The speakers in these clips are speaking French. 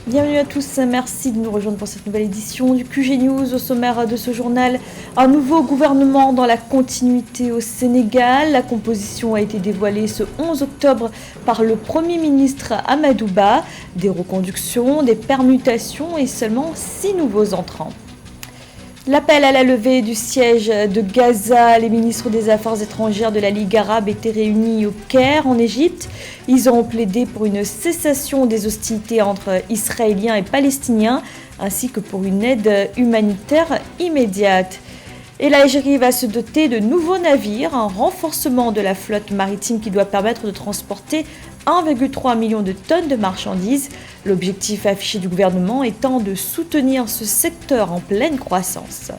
Bienvenue à tous, merci de nous rejoindre pour cette nouvelle édition du QG News. Au sommaire de ce journal, un nouveau gouvernement dans la continuité au Sénégal. La composition a été dévoilée ce 11 octobre par le Premier ministre Amadou Ba. Des reconductions, des permutations et seulement 6 nouveaux entrants. L'appel à la levée du siège de Gaza, les ministres des Affaires étrangères de la Ligue arabe étaient réunis au Caire, en Égypte. Ils ont plaidé pour une cessation des hostilités entre Israéliens et Palestiniens, ainsi que pour une aide humanitaire immédiate. Et l'Algérie va se doter de nouveaux navires, un renforcement de la flotte maritime qui doit permettre de transporter 1,3 million de tonnes de marchandises. L'objectif affiché du gouvernement étant de soutenir ce secteur en pleine croissance.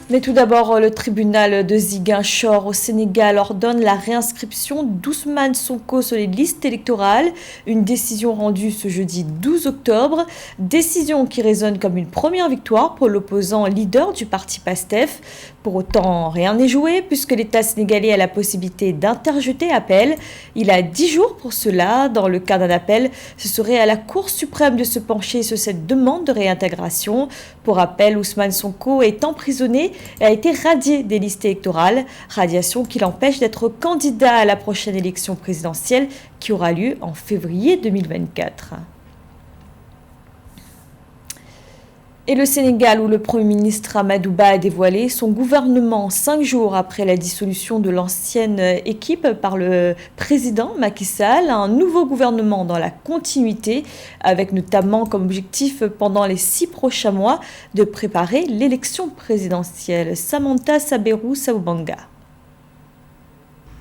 Mais tout d'abord, le tribunal de Ziguinchor au Sénégal ordonne la réinscription d'Ousmane Sonko sur les listes électorales. Une décision rendue ce jeudi 12 octobre. Décision qui résonne comme une première victoire pour l'opposant leader du parti PASTEF. Pour autant, rien n'est joué puisque l'État sénégalais a la possibilité d'interjeter appel. Il a 10 jours pour cela. Dans le cas d'un appel, ce serait à la Cour suprême de se pencher sur cette demande de réintégration. Pour rappel, Ousmane Sonko est emprisonné et a été radié des listes électorales, radiation qui l'empêche d'être candidat à la prochaine élection présidentielle qui aura lieu en février 2024. Et le Sénégal, où le Premier ministre Amadou Ba a dévoilé son gouvernement 5 jours après la dissolution de l'ancienne équipe par le président Macky Sall, un nouveau gouvernement dans la continuité, avec notamment comme objectif pendant les 6 prochains mois de préparer l'élection présidentielle. Samantha Saberou Saoubanga.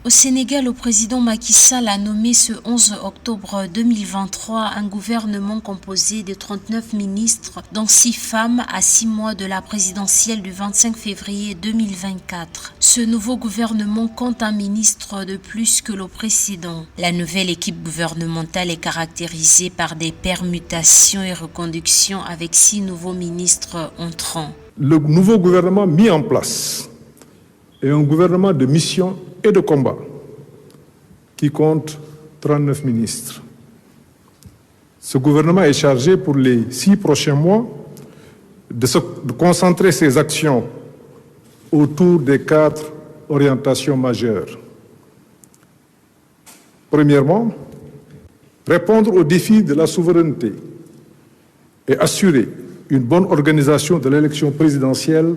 Au Sénégal, le président Macky Sall a nommé ce 11 octobre 2023 un gouvernement composé de 39 ministres, dont 6 femmes à 6 mois de la présidentielle du 25 février 2024. Ce nouveau gouvernement compte un ministre de plus que le précédent. La nouvelle équipe gouvernementale est caractérisée par des permutations et reconductions avec 6 nouveaux ministres entrants. Le nouveau gouvernement mis en place est un gouvernement de mission et de combat qui compte 39 ministres. Ce gouvernement est chargé pour les 6 prochains mois de concentrer ses actions autour des 4 orientations majeures. Premièrement, répondre aux défis de la souveraineté et assurer une bonne organisation de l'élection présidentielle.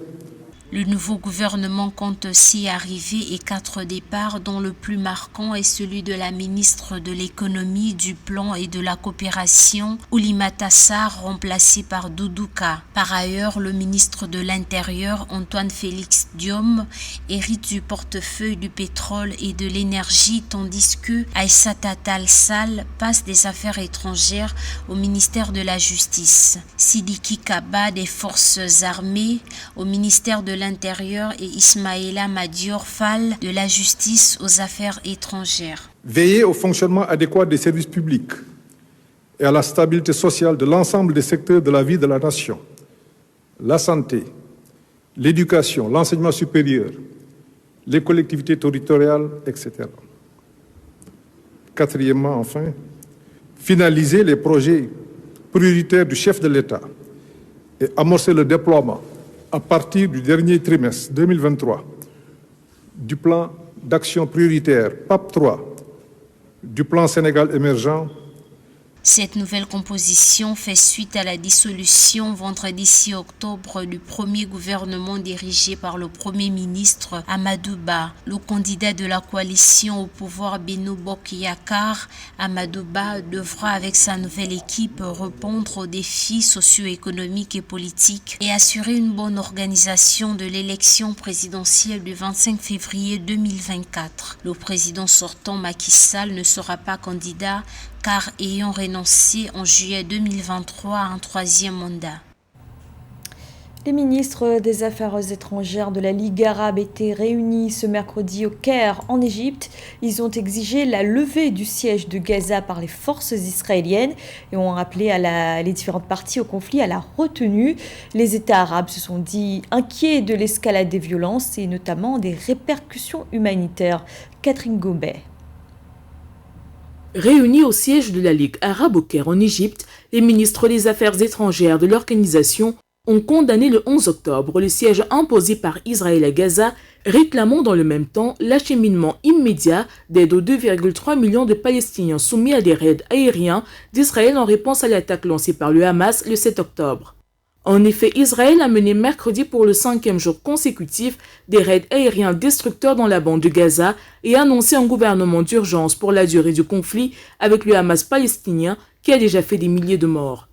Le nouveau gouvernement compte 6 arrivées et 4 départs, dont le plus marquant est celui de la ministre de l'économie, du plan et de la coopération, Oulimata Sarr, remplacée par Doudouka. Par ailleurs, le ministre de l'Intérieur, Antoine Félix Diome, hérite du portefeuille du pétrole et de l'énergie, tandis que Aïssata Tall Sall passe des affaires étrangères au ministère de la Justice. Sidiki Kaba des Forces armées au ministère de l'Intérieur et Ismaïla Madior Fall de la Justice aux Affaires étrangères. Veiller au fonctionnement adéquat des services publics et à la stabilité sociale de l'ensemble des secteurs de la vie de la nation. La santé, l'éducation, l'enseignement supérieur, les collectivités territoriales, etc. Quatrièmement, enfin, finaliser les projets prioritaires du chef de l'État et amorcer le déploiement à partir du dernier trimestre 2023 du plan d'action prioritaire PAP 3, du plan Sénégal émergent. Cette nouvelle composition fait suite à la dissolution vendredi 6 octobre du premier gouvernement dirigé par le Premier ministre Amadou Ba. Le candidat de la coalition au pouvoir Benno Bokk Yakaar, Amadou Ba, devra avec sa nouvelle équipe répondre aux défis socio-économiques et politiques et assurer une bonne organisation de l'élection présidentielle du 25 février 2024. Le président sortant Macky Sall ne sera pas candidat car ayant renoncé en juillet 2023 à un 3e mandat. Les ministres des Affaires étrangères de la Ligue arabe étaient réunis ce mercredi au Caire, en Égypte. Ils ont exigé la levée du siège de Gaza par les forces israéliennes et ont appelé les différentes parties au conflit à la retenue. Les États arabes se sont dit inquiets de l'escalade des violences et notamment des répercussions humanitaires. Catherine Gobet. Réunis au siège de la Ligue arabe au Caire en Égypte, les ministres des Affaires étrangères de l'organisation ont condamné le 11 octobre le siège imposé par Israël à Gaza, réclamant dans le même temps l'acheminement immédiat d'aide aux 2,3 millions de Palestiniens soumis à des raids aériens d'Israël en réponse à l'attaque lancée par le Hamas le 7 octobre. En effet, Israël a mené mercredi pour le 5e jour consécutif des raids aériens destructeurs dans la bande de Gaza et annoncé un gouvernement d'urgence pour la durée du conflit avec le Hamas palestinien qui a déjà fait des milliers de morts.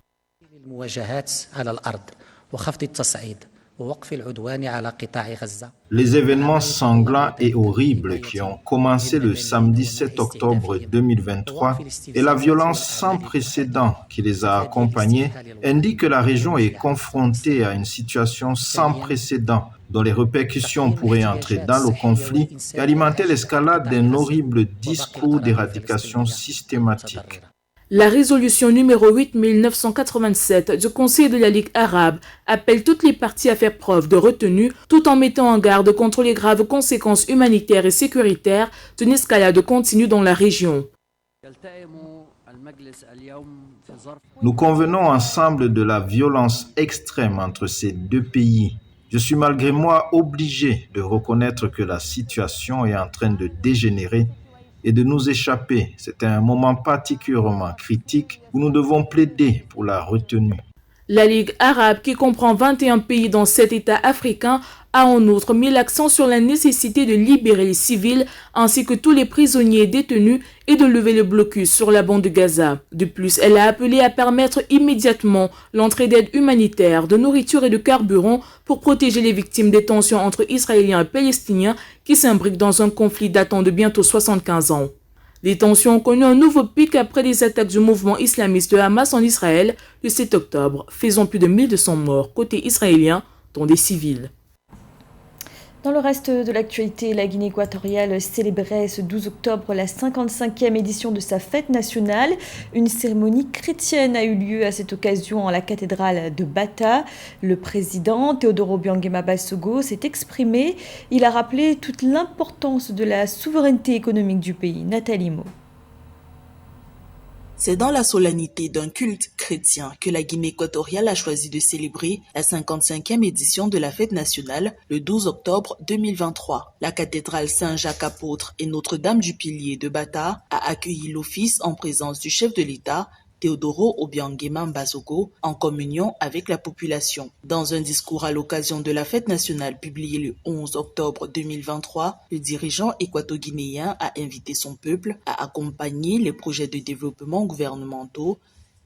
Les événements sanglants et horribles qui ont commencé le samedi 7 octobre 2023 et la violence sans précédent qui les a accompagnés indiquent que la région est confrontée à une situation sans précédent dont les répercussions pourraient entrer dans le conflit et alimenter l'escalade d'un horrible discours d'éradication systématique. La résolution numéro 8987 du Conseil de la Ligue arabe appelle toutes les parties à faire preuve de retenue tout en mettant en garde contre les graves conséquences humanitaires et sécuritaires d'une escalade continue dans la région. Nous convenons ensemble de la violence extrême entre ces deux pays. Je suis malgré moi obligé de reconnaître que la situation est en train de dégénérer et de nous échapper. C'est un moment particulièrement critique où nous devons plaider pour la retenue. La Ligue arabe, qui comprend 21 pays dans 7 États africains, a en outre mis l'accent sur la nécessité de libérer les civils ainsi que tous les prisonniers détenus et de lever le blocus sur la bande de Gaza. De plus, elle a appelé à permettre immédiatement l'entrée d'aide humanitaire, de nourriture et de carburant pour protéger les victimes des tensions entre Israéliens et Palestiniens qui s'imbriquent dans un conflit datant de bientôt 75 ans. Les tensions ont connu un nouveau pic après les attaques du mouvement islamiste Hamas en Israël le 7 octobre, faisant plus de 1200 morts côté israélien, dont des civils. Dans le reste de l'actualité, la Guinée équatoriale célébrait ce 12 octobre la 55e édition de sa fête nationale. Une cérémonie chrétienne a eu lieu à cette occasion en la cathédrale de Bata. Le président Teodoro Obiang Basogo s'est exprimé. Il a rappelé toute l'importance de la souveraineté économique du pays. Nathalie Mo. C'est dans la solennité d'un culte chrétien que la Guinée équatoriale a choisi de célébrer la 55e édition de la fête nationale le 12 octobre 2023. La cathédrale Saint-Jacques-Apôtre et Notre-Dame du Pilier de Bata a accueilli l'office en présence du chef de l'État, Teodoro Obiang Basogo, en communion avec la population. Dans un discours à l'occasion de la fête nationale publié le 11 octobre 2023, le dirigeant équato-guinéen a invité son peuple à accompagner les projets de développement gouvernementaux,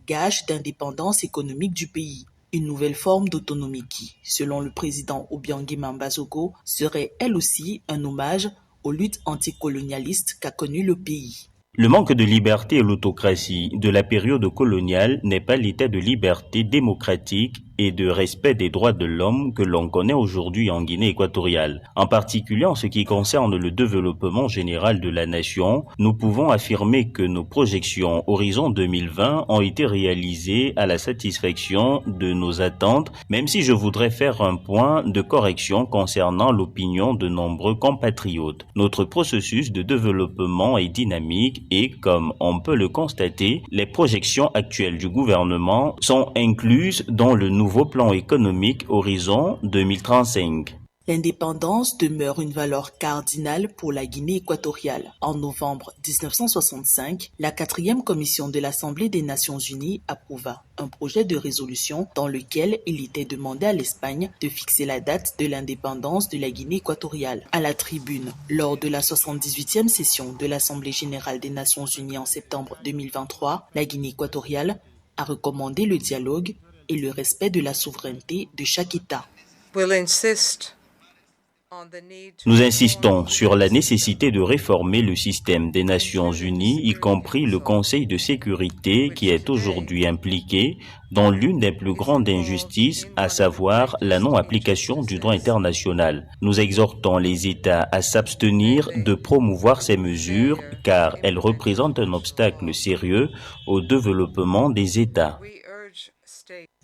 gage d'indépendance économique du pays. Une nouvelle forme d'autonomie qui, selon le président Obiang Basogo, serait elle aussi un hommage aux luttes anticolonialistes qu'a connues le pays. Le manque de liberté et l'autocratie de la période coloniale n'est pas l'état de liberté démocratique et de respect des droits de l'homme que l'on connaît aujourd'hui en Guinée équatoriale. En particulier en ce qui concerne le développement général de la nation, nous pouvons affirmer que nos projections Horizon 2020 ont été réalisées à la satisfaction de nos attentes, même si je voudrais faire un point de correction concernant l'opinion de nombreux compatriotes. Notre processus de développement est dynamique et, comme on peut le constater, les projections actuelles du gouvernement sont incluses dans le nouveau plan économique Horizon 2035. L'indépendance demeure une valeur cardinale pour la Guinée équatoriale. En novembre 1965, la 4e commission de l'Assemblée des Nations Unies approuva un projet de résolution dans lequel il était demandé à l'Espagne de fixer la date de l'indépendance de la Guinée équatoriale. À la tribune, lors de la 78e session de l'Assemblée générale des Nations Unies en septembre 2023, la Guinée équatoriale a recommandé le dialogue et le respect de la souveraineté de chaque État. Nous insistons sur la nécessité de réformer le système des Nations Unies, y compris le Conseil de sécurité qui est aujourd'hui impliqué dans l'une des plus grandes injustices, à savoir la non-application du droit international. Nous exhortons les États à s'abstenir de promouvoir ces mesures car elles représentent un obstacle sérieux au développement des États.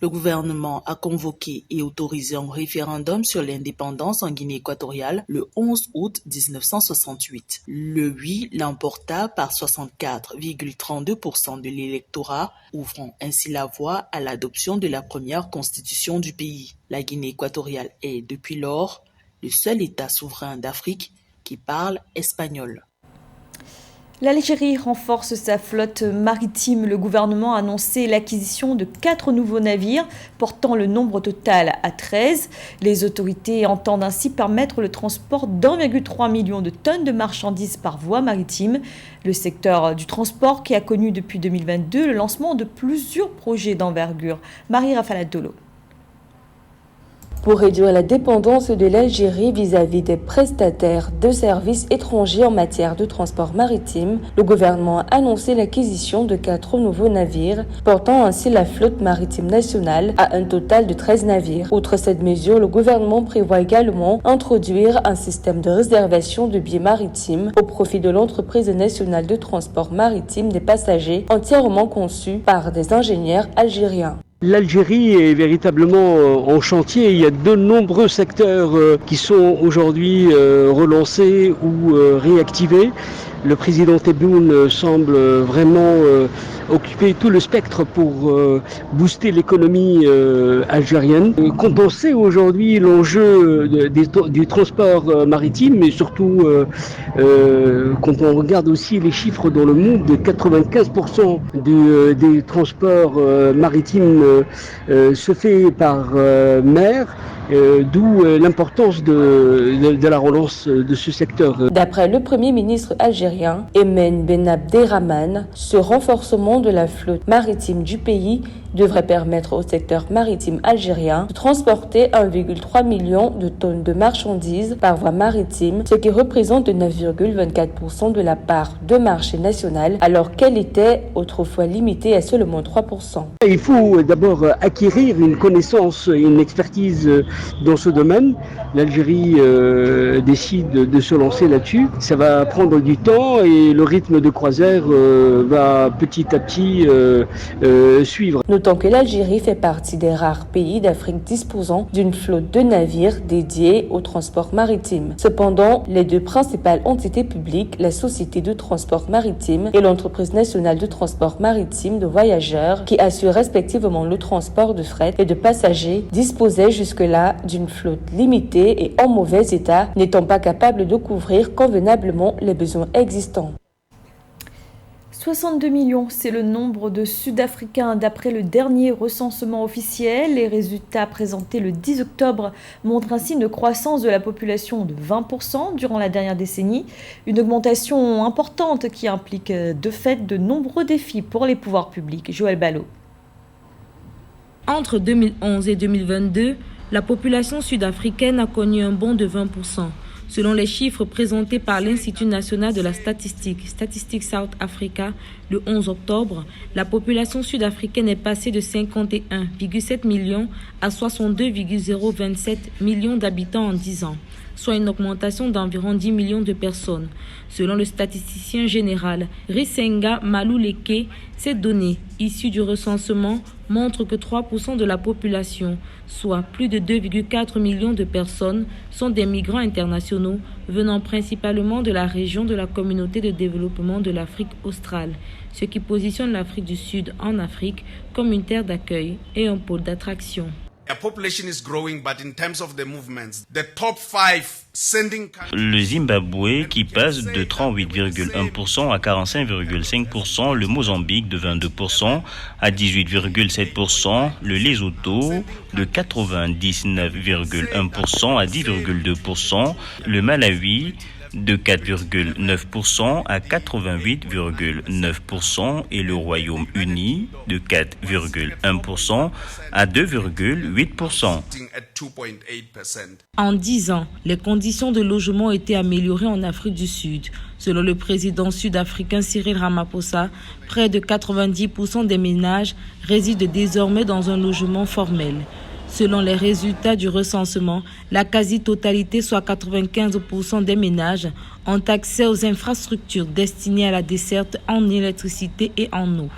Le gouvernement a convoqué et autorisé un référendum sur l'indépendance en Guinée équatoriale le 11 août 1968. Le oui l'emporta par 64,32% de l'électorat, ouvrant ainsi la voie à l'adoption de la première constitution du pays. La Guinée équatoriale est, depuis lors, le seul État souverain d'Afrique qui parle espagnol. L'Algérie renforce sa flotte maritime. Le gouvernement a annoncé l'acquisition de 4 nouveaux navires, portant le nombre total à 13. Les autorités entendent ainsi permettre le transport d'1,3 million de tonnes de marchandises par voie maritime. Le secteur du transport qui a connu depuis 2022 le lancement de plusieurs projets d'envergure. Marie-Raphaël Dolo. Pour réduire la dépendance de l'Algérie vis-à-vis des prestataires de services étrangers en matière de transport maritime, le gouvernement a annoncé l'acquisition de 4 nouveaux navires, portant ainsi la flotte maritime nationale à un total de 13 navires. Outre cette mesure, le gouvernement prévoit également introduire un système de réservation de billets maritimes au profit de l'entreprise nationale de transport maritime des passagers, entièrement conçue par des ingénieurs algériens. L'Algérie est véritablement en chantier. Il y a de nombreux secteurs qui sont aujourd'hui relancés ou réactivés. Le président Tebboune semble vraiment occuper tout le spectre pour booster l'économie algérienne. Compenser aujourd'hui l'enjeu du transport maritime, mais surtout quand on regarde aussi les chiffres dans le monde, 95% des transports maritimes se fait par mer. D'où l'importance de la relance de ce secteur. D'après le Premier ministre algérien, Emen Ben Abderrahmane, ce renforcement de la flotte maritime du pays devrait permettre au secteur maritime algérien de transporter 1,3 million de tonnes de marchandises par voie maritime, ce qui représente 9,24% de la part de marché national, alors qu'elle était autrefois limitée à seulement 3%. Il faut d'abord acquérir une connaissance et une expertise dans ce domaine. L'Algérie décide de se lancer là-dessus. Ça va prendre du temps et le rythme de croisière va petit à petit suivre. Notons que l'Algérie fait partie des rares pays d'Afrique disposant d'une flotte de navires dédiés au transport maritime. Cependant, les deux principales entités publiques, la Société de transport maritime et l'Entreprise nationale de transport maritime de voyageurs, qui assurent respectivement le transport de fret et de passagers, disposaient jusque-là d'une flotte limitée et en mauvais état, n'étant pas capables de couvrir convenablement les besoins existants. 62 millions, c'est le nombre de Sud-Africains d'après le dernier recensement officiel. Les résultats présentés le 10 octobre montrent ainsi une croissance de la population de 20% durant la dernière décennie. Une augmentation importante qui implique de fait de nombreux défis pour les pouvoirs publics. Joël Ballot. Entre 2011 et 2022, la population sud-africaine a connu un bond de 20%. Selon les chiffres présentés par l'Institut national de la statistique, Statistics South Africa, le 11 octobre, la population sud-africaine est passée de 51,7 millions à 62,027 millions d'habitants en 10 ans, soit une augmentation d'environ 10 millions de personnes. Selon le statisticien général Risenga Maluleke, ces données issues du recensement montrent que 3% de la population, soit plus de 2,4 millions de personnes, sont des migrants internationaux venant principalement de la région de la communauté de développement de l'Afrique australe, ce qui positionne l'Afrique du Sud en Afrique comme une terre d'accueil et un pôle d'attraction. Le Zimbabwe qui passe de 38,1% à 45,5%, le Mozambique de 22% à 18,7%, le Lesotho de 99,1% à 10,2%, le Malawi de 4,9% à 88,9% et le Royaume-Uni de 4,1% à 2,8%. En 10 ans, les conditions de logement ont été améliorées en Afrique du Sud. Selon le président sud-africain Cyril Ramaphosa, près de 90% des ménages résident désormais dans un logement formel. Selon les résultats du recensement, la quasi-totalité, soit 95% des ménages, ont accès aux infrastructures destinées à la desserte en électricité et en eau.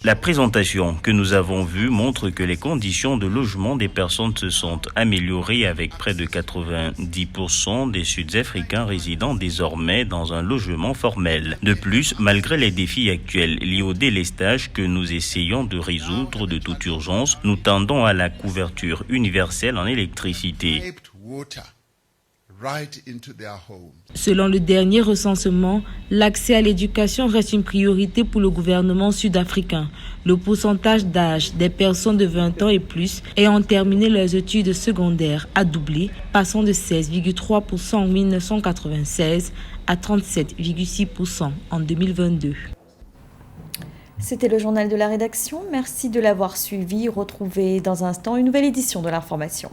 La présentation que nous avons vue montre que les conditions de logement des personnes se sont améliorées avec près de 90% des Sud-Africains résidant désormais dans un logement formel. De plus, malgré les défis actuels liés au délestage que nous essayons de résoudre de toute urgence, nous tendons à la couverture universelle en électricité. Selon le dernier recensement, l'accès à l'éducation reste une priorité pour le gouvernement sud-africain. Le pourcentage d'âge des personnes de 20 ans et plus ayant terminé leurs études secondaires a doublé, passant de 16,3% en 1996 à 37,6% en 2022. C'était le journal de la rédaction. Merci de l'avoir suivi. Retrouvez dans un instant une nouvelle édition de l'information.